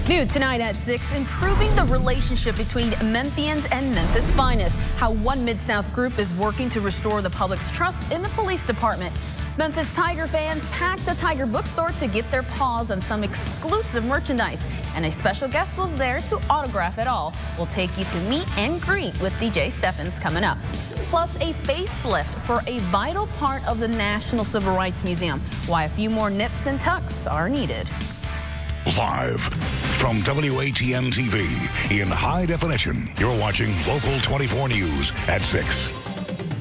New tonight at 6, improving the relationship between Memphians and Memphis Finest. How one Mid-South group is working to restore the public's trust in the police department. Memphis Tiger fans packed the Tiger bookstore to get their paws on some exclusive merchandise. And a special guest was there to autograph it all. We'll take you to meet and greet with DJ Steffens coming up. Plus a facelift for a vital part of the National Civil Rights Museum. Why a few more nips and tucks are needed. Live from WATN TV in high definition, you're watching Local 24 News at 6.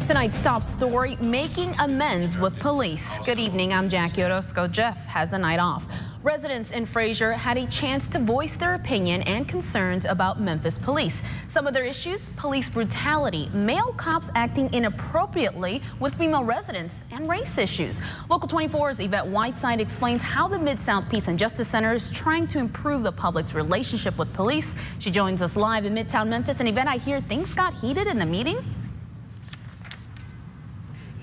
Tonight's top story, making amends with police. Good evening, I'm Jackie Orozco. Jeff has a night off. Residents in Frazier had a chance to voice their opinion and concerns about Memphis police. Some of their issues, police brutality, male cops acting inappropriately with female residents, and race issues. Local 24's Yvette Whiteside explains how the Mid-South Peace and Justice Center is trying to improve the public's relationship with police. She joins us live in Midtown Memphis. And Yvette, I hear things got heated in the meeting?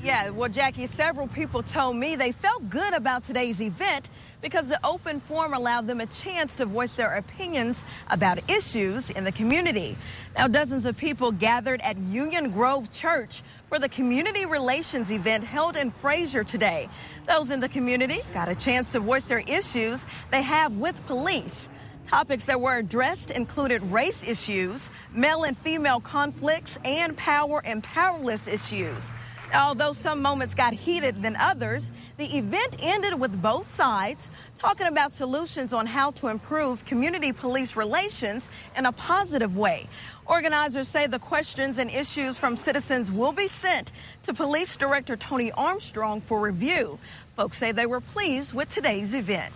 Yeah, well, Jackie, several people told me they felt good about today's event because the open forum allowed them a chance to voice their opinions about issues in the community. Now, dozens of people gathered at Union Grove Church for the community relations event held in Frazier today. Those in the community got a chance to voice their issues they have with police. Topics that were addressed included race issues, male and female conflicts, and power and powerless issues. Although some moments got heated than others, the event ended with both sides talking about solutions on how to improve community police relations in a positive way. Organizers say the questions and issues from citizens will be sent to Police Director Tony Armstrong for review. Folks say they were pleased with today's event.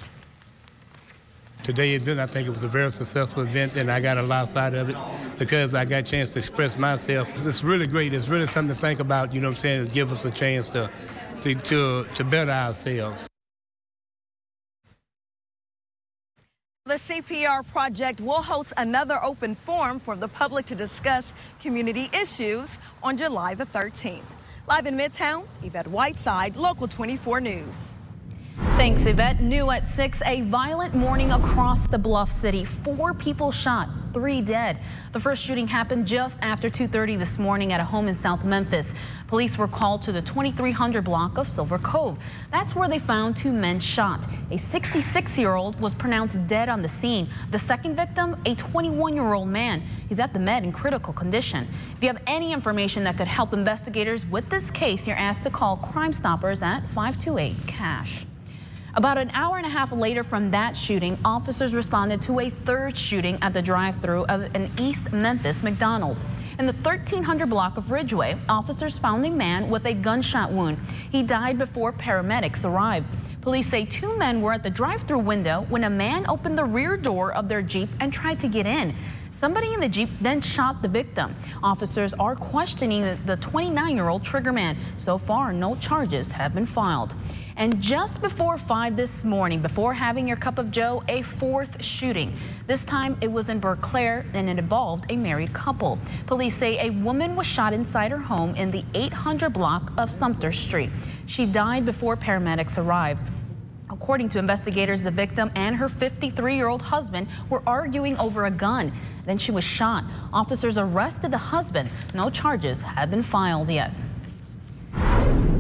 Today's event, I think it was a very successful event, and I got a lot out of it because I got a chance to express myself. It's really great. It's really something to think about, you know what I'm saying? It gives us a chance to better ourselves. The CPR project will host another open forum for the public to discuss community issues on July the 13th. Live in Midtown, Yvette Whiteside, Local 24 News. Thanks, Yvette. New at 6, a violent morning across the Bluff City. 4 people shot, 3 dead. The first shooting happened just after 2:30 this morning at a home in South Memphis. Police were called to the 2300 block of Silver Cove. That's where they found 2 men shot. A 66-year-old was pronounced dead on the scene. The second victim, a 21-year-old man. He's at the med in critical condition. If you have any information that could help investigators with this case, you're asked to call Crime Stoppers at 528-CASH. About an hour and a half later from that shooting, officers responded to a third shooting at the drive-thru of an East Memphis McDonald's. In the 1300 block of Ridgeway, officers found a man with a gunshot wound. He died before paramedics arrived. Police say 2 men were at the drive-thru window when a man opened the rear door of their Jeep and tried to get in. Somebody in the Jeep then shot the victim. Officers are questioning the 29-year-old triggerman. So far, no charges have been filed. And just before 5 this morning, before having your cup of joe, a 4th shooting. This time it was in Berkeley and it involved a married couple. Police say a woman was shot inside her home in the 800 block of Sumter Street. She died before paramedics arrived. According to investigators, the victim and her 53-year-old husband were arguing over a gun. Then she was shot. Officers arrested the husband. No charges have been filed yet.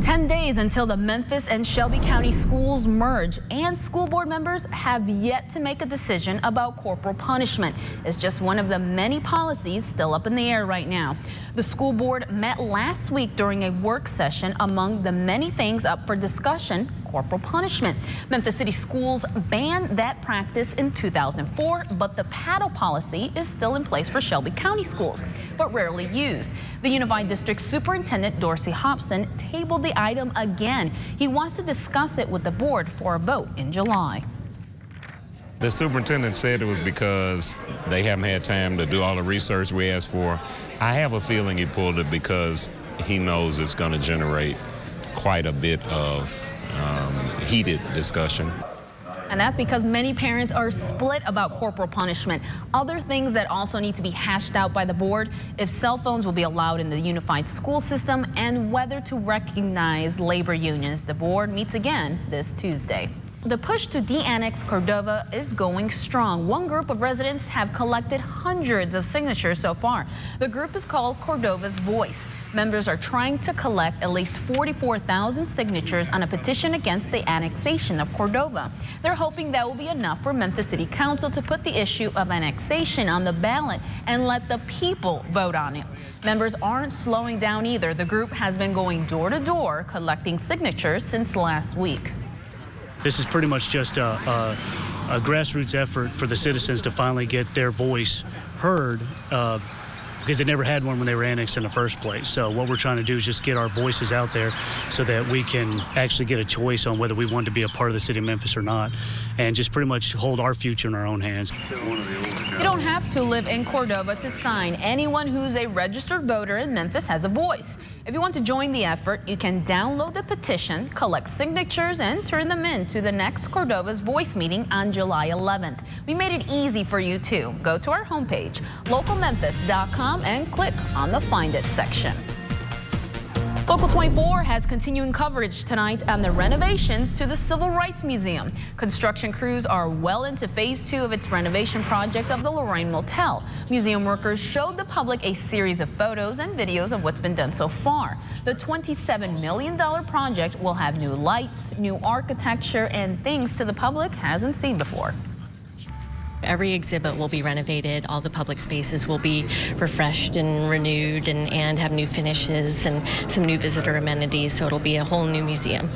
10 days until the Memphis and Shelby County schools merge, and school board members have yet to make a decision about corporal punishment. It's just one of the many policies still up in the air right now. The school board met last week during a work session. Among the many things up for discussion, corporal punishment. Memphis City Schools banned that practice in 2004, but the paddle policy is still in place for Shelby County schools, but rarely used. The Unified District Superintendent Dorsey Hobson tabled the item again. He wants to discuss it with the board for a vote in July. The superintendent said it was because they haven't had time to do all the research we asked for. I have a feeling he pulled it because he knows it's going to generate quite a bit of heated discussion. And that's because many parents are split about corporal punishment. Other things that also need to be hashed out by the board: if cell phones will be allowed in the unified school system, and whether to recognize labor unions. The board meets again this Tuesday. The push to de-annex Cordova is going strong. One group of residents have collected hundreds of signatures so far. The group is called Cordova's Voice. Members are trying to collect at least 44,000 signatures on a petition against the annexation of Cordova. They're hoping that will be enough for Memphis City Council to put the issue of annexation on the ballot and let the people vote on it. Members aren't slowing down either. The group has been going door to door collecting signatures since last week. This is pretty much just a grassroots effort for the citizens to finally get their voice heard because they never had one when they were annexed in the first place. So what we're trying to do is just get our voices out there so that we can actually get a choice on whether we want to be a part of the city of Memphis or not, and just pretty much hold our future in our own hands. You don't have to live in Cordova to sign. Anyone who's a registered voter in Memphis has a voice. If you want to join the effort, you can download the petition, collect signatures, and turn them in to the next Cordova's Voice meeting on July 11th. We made it easy for you too. Go to our homepage, localmemphis.com, and click on the Find It section. Local 24 has continuing coverage tonight on the renovations to the Civil Rights Museum. Construction crews are well into phase 2 of its renovation project of the Lorraine Motel. Museum workers showed the public a series of photos and videos of what's been done so far. The $27 million project will have new lights, new architecture, and things to the public hasn't seen before. Every exhibit will be renovated. All the public spaces will be refreshed and renewed and have new finishes and some new visitor amenities, so it'll be a whole new museum.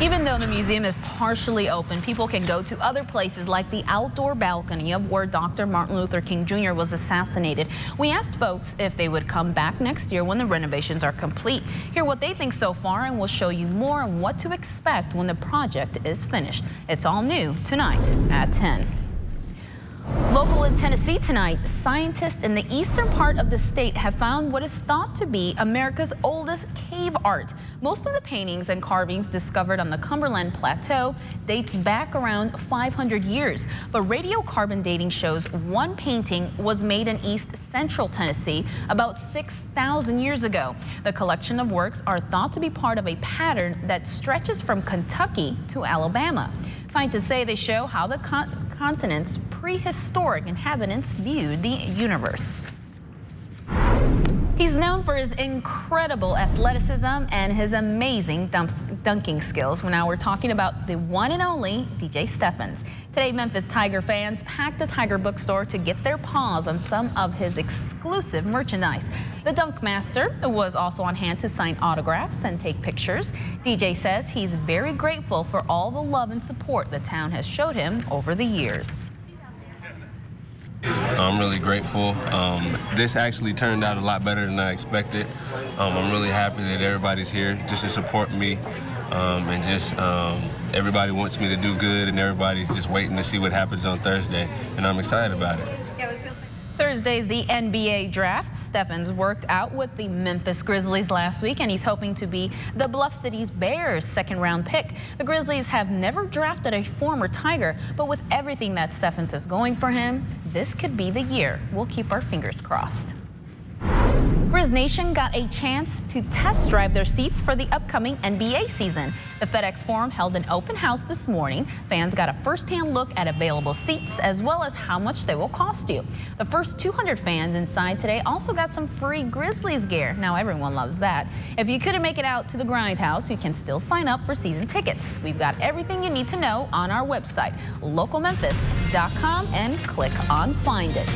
Even though the museum is partially open, people can go to other places like the outdoor balcony of where Dr. Martin Luther King Jr. was assassinated. We asked folks if they would come back next year when the renovations are complete. Hear what they think so far, and we'll show you more on what to expect when the project is finished. It's all new tonight at 10. Local in Tennessee tonight, scientists in the eastern part of the state have found what is thought to be America's oldest cave art. Most of the paintings and carvings discovered on the Cumberland Plateau dates back around 500 years. But radiocarbon dating shows one painting was made in east central Tennessee about 6,000 years ago. The collection of works are thought to be part of a pattern that stretches from Kentucky to Alabama. Scientists say they show how the continent's prehistoric inhabitants viewed the universe. He's known for his incredible athleticism and his amazing dunking skills. Now we're talking about the one and only DJ Steffens. Today, Memphis Tiger fans packed the Tiger bookstore to get their paws on some of his exclusive merchandise. The Dunk Master was also on hand to sign autographs and take pictures. DJ says he's very grateful for all the love and support the town has showed him over the years. I'm really grateful. This actually turned out a lot better than I expected. I'm really happy that everybody's here just to support me, and just everybody wants me to do good, and everybody's just waiting to see what happens on Thursday, and I'm excited about it. Thursday's the NBA draft. Steffens worked out with the Memphis Grizzlies last week, and he's hoping to be the Bluff City's Bears' second-round pick. The Grizzlies have never drafted a former Tiger, but with everything that Steffens is going for him, this could be the year. We'll keep our fingers crossed. Grizz Nation got a chance to test drive their seats for the upcoming NBA season. The FedEx Forum held an open house this morning. Fans got a first-hand look at available seats as well as how much they will cost you. The first 200 fans inside today also got some free Grizzlies gear. Now everyone loves that. If you couldn't make it out to the Grindhouse, you can still sign up for season tickets. We've got everything you need to know on our website, localmemphis.com, and click on Find It.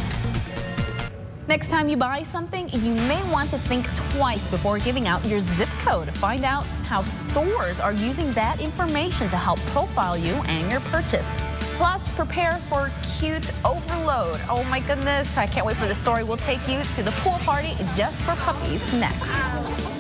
Next time you buy something, you may want to think twice before giving out your zip code. Find out how stores are using that information to help profile you and your purchase. Plus, prepare for cute overload. Oh my goodness, I can't wait for the story. We'll take you to the pool party just for puppies next.